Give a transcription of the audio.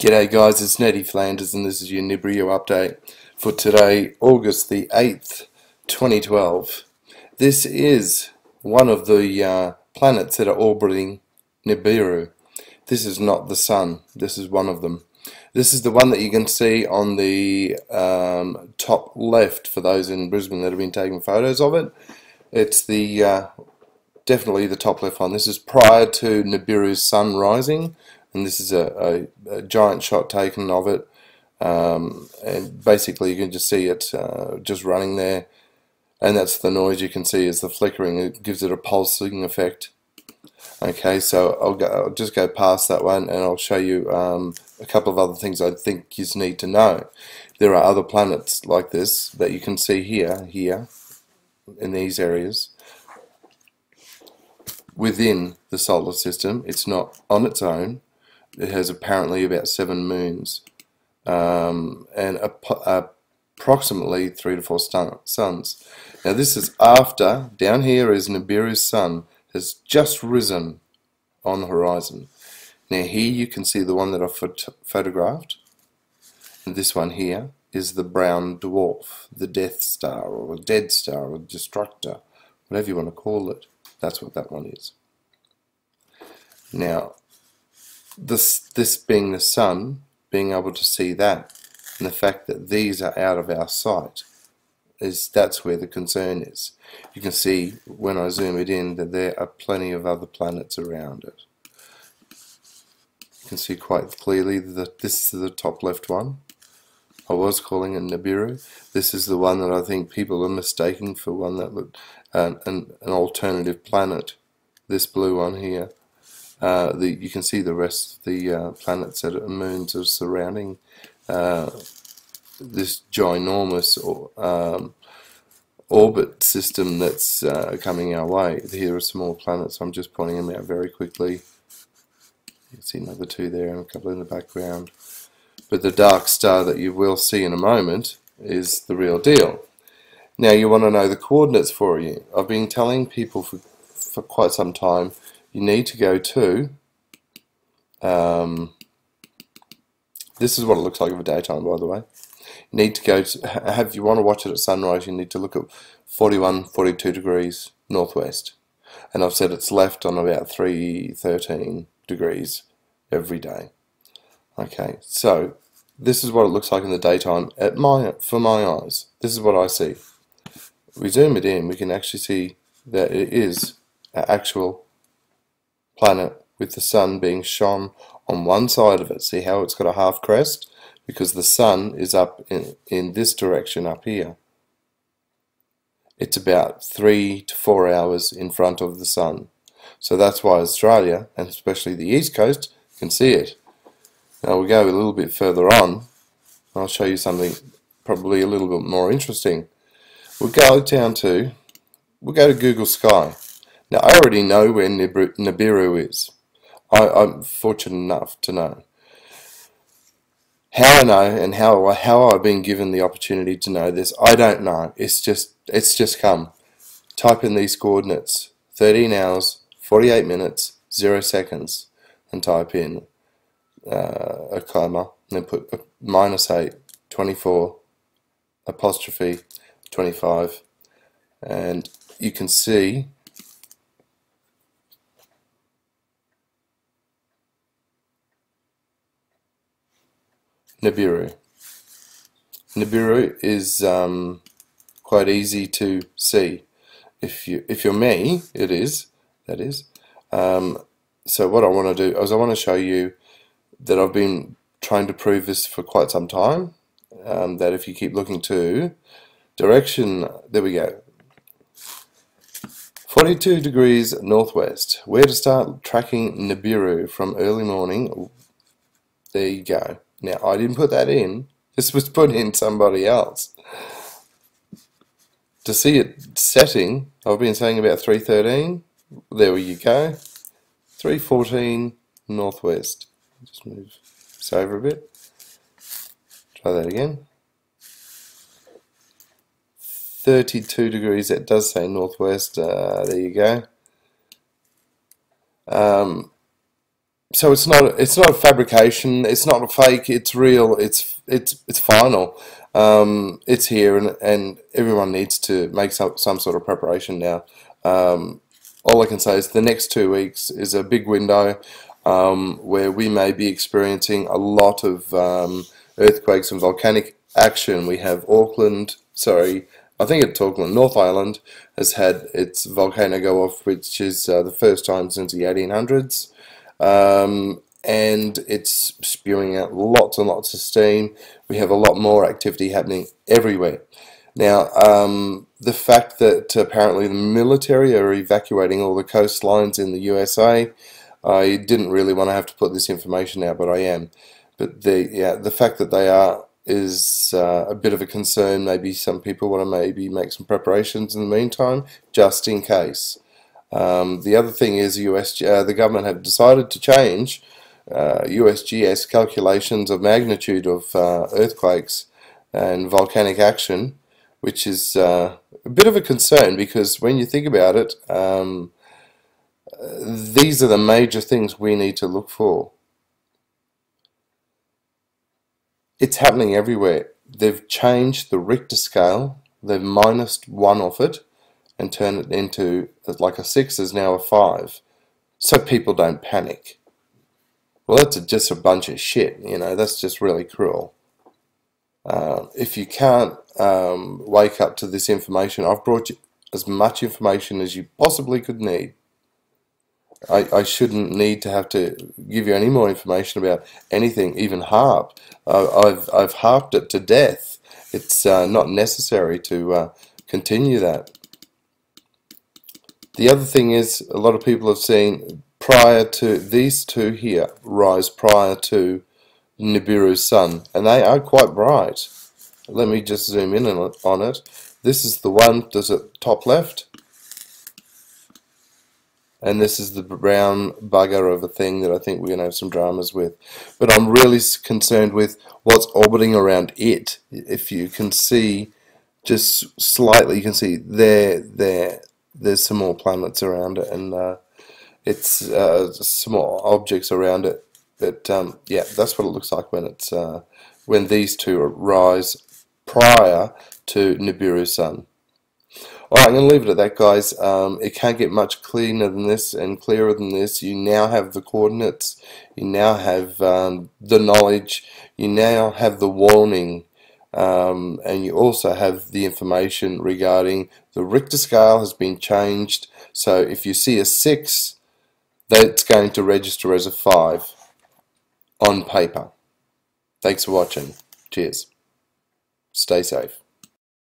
G'day guys, it's Nettie Flanders and this is your NIBIRU update for today, August the 8th, 2012. This is one of the planets that are orbiting NIBIRU. This is not the Sun, this is one of them. This is the one that you can see on the top left for those in Brisbane that have been taking photos of it. It's the definitely the top left one. This is prior to NIBIRU's sun rising. And this is a giant shot taken of it, and basically you can just see it just running there, and that's the noise you can see is the flickering. It gives it a pulsing effect. Okay, so I'll just go past that one, and I'll show you a couple of other things I think you need to know. There are other planets like this that you can see here in these areas within the solar system. It's not on its own. It has apparently about 7 moons and approximately 3 to 4 suns. Now this is after, down here is NIBIRU's sun has just risen on the horizon. Now here you can see the one that I photographed, and this one here is the brown dwarf, the Death Star or the Dead Star or Destructor, whatever you want to call it. That's what that one is. Now this being the sun, being able to see that, and the fact that these are out of our sight, that's where the concern is. You can see when I zoom it in that there are plenty of other planets around it. You can see quite clearly that this is the top left one. I was calling it NIBIRU. This is the one that I think people are mistaking for one that looked an alternative planet. This blue one here. You can see the rest of the planets that are moons are surrounding this ginormous orbit system that's coming our way. Here are small planets. I'm just pointing them out very quickly. You can see another 2 there and a couple in the background. But the dark star that you will see in a moment is the real deal. Now you want to know the coordinates for you. I've been telling people for quite some time, you need to go to, this is what it looks like in the daytime, by the way. You need to go to, if you want to watch it at sunrise, you need to look at 41, 42 degrees northwest. And I've said it's left on about 13 degrees every day. Okay, so this is what it looks like in the daytime for my eyes. This is what I see. We zoom it in, we can actually see that it is an actual planet with the sun being shone on one side of it. See how it's got a half crest? Because the sun is up in this direction up here. It's about 3 to 4 hours in front of the sun. So that's why Australia, and especially the east coast, can see it. Now we'll go a little bit further on. I'll show you something probably a little bit more interesting. We'll go to Google Sky. Now I already know where NIBIRU is. I'm fortunate enough to know. How I know and how I've been given the opportunity to know this, I don't know. It's just come. Type in these coordinates: 13 hours, 48 minutes, 0 seconds, and type in a comma, and then put -8, 24, apostrophe, 25, and you can see NIBIRU. NIBIRU is quite easy to see. If you're me, it is. That is. So what I want to do is I want to show you that I've been trying to prove this for quite some time. That if you keep looking to direction, there we go. 42 degrees northwest. Where to start tracking NIBIRU from early morning? There you go. Now, I didn't put that in. This was put in somebody else. To see it setting, I've been saying about 3:13. There you go. 3:14 northwest. Just move this over a bit. Try that again. 32 degrees. That does say northwest. There you go. So it's not a fabrication. It's not a fake. It's real. It's final. It's here, and everyone needs to make some sort of preparation now. All I can say is the next 2 weeks is a big window where we may be experiencing a lot of earthquakes and volcanic action. We have Auckland, sorry, I think it's Auckland, North Island has had its volcano go off, which is the first time since the 1800s. And it's spewing out lots and lots of steam. We have a lot more activity happening everywhere. Now, the fact that apparently the military are evacuating all the coastlines in the USA, I didn't really want to have to put this information out, but I am. But the fact that they are is a bit of a concern. Maybe some people want to maybe make some preparations in the meantime, just in case. The other thing is the government have decided to change USGS calculations of magnitude of earthquakes and volcanic action, which is a bit of a concern because when you think about it, these are the major things we need to look for. It's happening everywhere. They've changed the Richter scale, they've -1 off it and turned it into, like a 6 is now a 5, so people don't panic. Well, that's just a bunch of shit, that's just really cruel. If you can't wake up to this information, I've brought you as much information as you possibly could need. I shouldn't need to have to give you any more information about anything, even HARP. I've harped it to death. It's not necessary to continue that. The other thing is, a lot of people have seen prior to these two here rise prior to NIBIRU's sun, and they are quite bright. Let me just zoom in on it. This is the one that's at top left. And this is the brown bugger of a thing that I think we're going to have some dramas with. But I'm really concerned with what's orbiting around it. If you can see, just slightly, you can see there's some more planets around it, and it's small objects around it. But yeah, that's what it looks like when it's when these two rise prior to Nibiru's sun. Alright, I'm going to leave it at that, guys. It can't get much cleaner than this and clearer than this. You now have the coordinates, you now have the knowledge, you now have the warning, and you also have the information regarding the Richter scale has been changed. So if you see a 6, that's going to register as a 5 on paper. Thanks for watching. Cheers. Stay safe.